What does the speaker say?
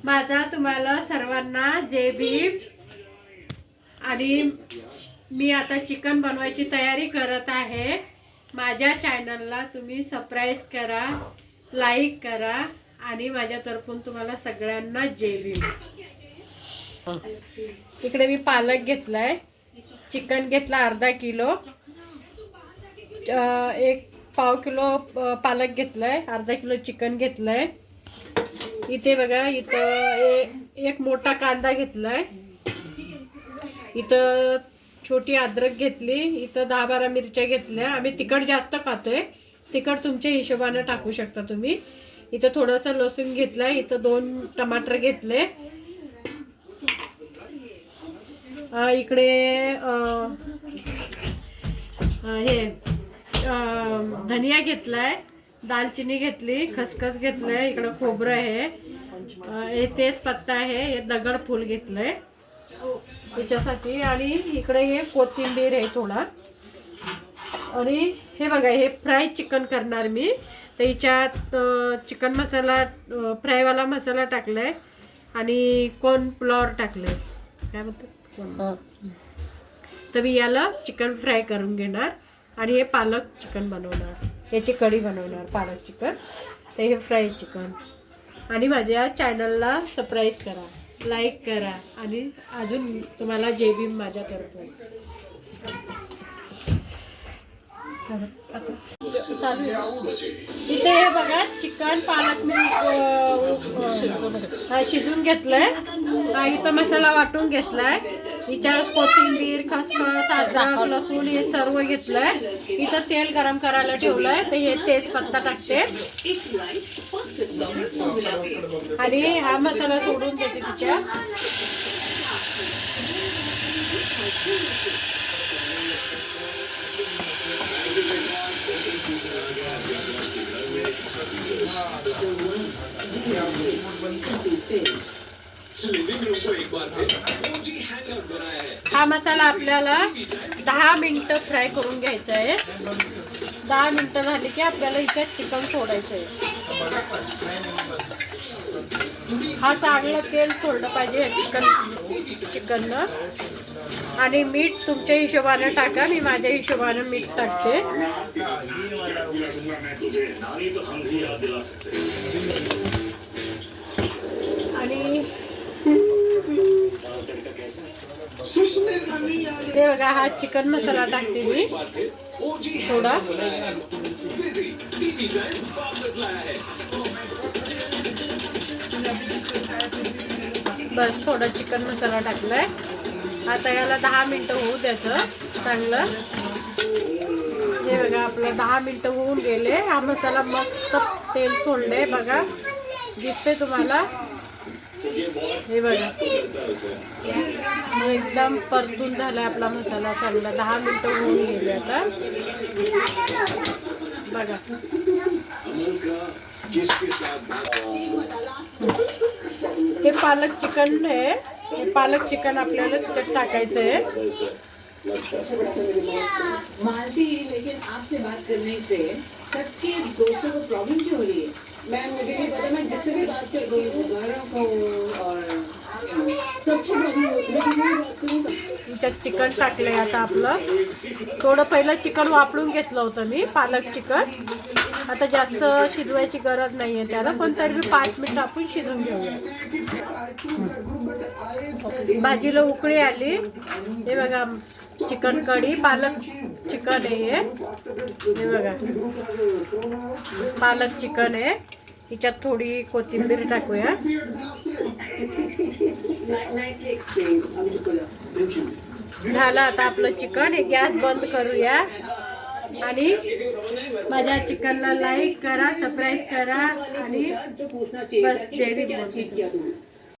माझा तुम्हाला सर्वांना जय भीम। आणि मी आता चिकन बनवायची तयारी करत आहे। माझ्या चॅनलला तुम्ही सबस्क्राइब करा, लाईक करा आणि माझ्यातर्फून तुम्हाला सगळ्यांना जय भीम। इकडे मी पालक घेतलाय, चिकन घेतला अर्धा किलो, एक पाव किलो पालक घेतलाय, अर्धा किलो चिकन घेतलंय। इथे बघा, इथं एक मोठा कांदा घेतलाय, इथं छोटी अद्रक घेतली, इथं 10-12 मिरच्या घेतल्या। आम्ही तिखट जास्त खातोय, तिखट तुमच्या हिशोबाने टाकू शकता तुम्ही। इथं थोडंसं लसूण घेतलाय, इथं 2 टमाटर घेतले, इकडे हे धनिया घेतलाय, दालचिनी घेतली, खसखस घेतलंय, इकडे खोबरं आहे, हे तेजपत्ता आहे, हे दगड फूल घेतलंय त्याच्यासाठी, आणि इकडे हे कोथिंबीर आहे थोडा। आणि हे बघा, हे फ्राय चिकन करणार मी, तर याच्यात चिकन मसाला, फ्रायवाला मसाला टाकलाय आणि कॉर्न फ्लोअर टाकलंय, काय म्हणतात, तर मी याला चिकन फ्राय करून घेणार आणि हे पालक चिकन बनवणार, याची कढी बनवणार पालक चिकन। तर हे फ्राय चिकन। आणि माझ्या चॅनलला सबस्क्राइब करा, लाईक करा आणि अजून तुम्हाला जय भीम माझ्यातर्फे। चालू इथे हे बघा, चिकन पालक मी शिजून घेतलंय, इथं मसाला वाटून घेतलाय, हिच्यात कोथिंबीर, खसखस, अद्रक, लसूण हे सर्व घेतलंय, इथं तेल गरम करायला ठेवलंय, तर हे तेजपत्ता टाकते आणि हा मसाला सोडून देते तिच्या। हा मसाला आपल्याला 10 मिनिटं फ्राय करून घ्यायचा आहे। 10 मिनिटं झाली की आपल्याला इथे चिकन सोडायचं आहे। हा चांगलं तेल सोडलं पाहिजे चिकननं। आणि मीठ तुमच्या हिशोबाने टाका, मी माझ्या हिशोबाने मीठ टाकते। आणि ते बघा, हा चिकन मसाला टाकते मी थोडा, बस थोडा चिकन मसाला टाकलाय। आता याला 10 मिनिटं होऊ द्यायचं चांगलं। हे बघा, आपलं 10 मिनिटं होऊन गेले, हा मसाला मस्त तेल सोडले बघा, दिसते तुम्हाला, हे बघा एकदम परतून झाला आपला मसाला चांगला। 10 मिनिटं होऊन गेले आता बघा। हे पालक चिकन आहे, हे पालक चिकन आपल्याला त्याच्यात टाकायचं आहे। मालती, लेकिन आपसे बात करने से सबके दोस्तों को प्रॉब्लम क्यों हो रही है? मैं मुझे नहीं पता, मैं जिससे भी बात कर रही हूँ घरों को और सबको प्रॉब्लम होती है। त्याच्यात चिकन टाकलंय आता आपलं, थोडं पहिलं चिकन वापरून घेतलं होतं मी, पालक चिकन। आता जास्त शिजवायची गरज नाही आहे त्याला, पण तरी मी 5 मिनिटं आपण शिजवून घेऊया। भाजीला उकळी आली, हे बघा चिकन कढी, पालक चिकन आहे हे बघा, पालक चिकन आहे, हिच्यात थोडी कोथिंबीर टाकूया। झालं आता आपलं चिकन, हे गॅस बंद करूया आणि माझ्या चिकनला लाईक करा, सबस्क्राइब करा आणि बस जय भीम।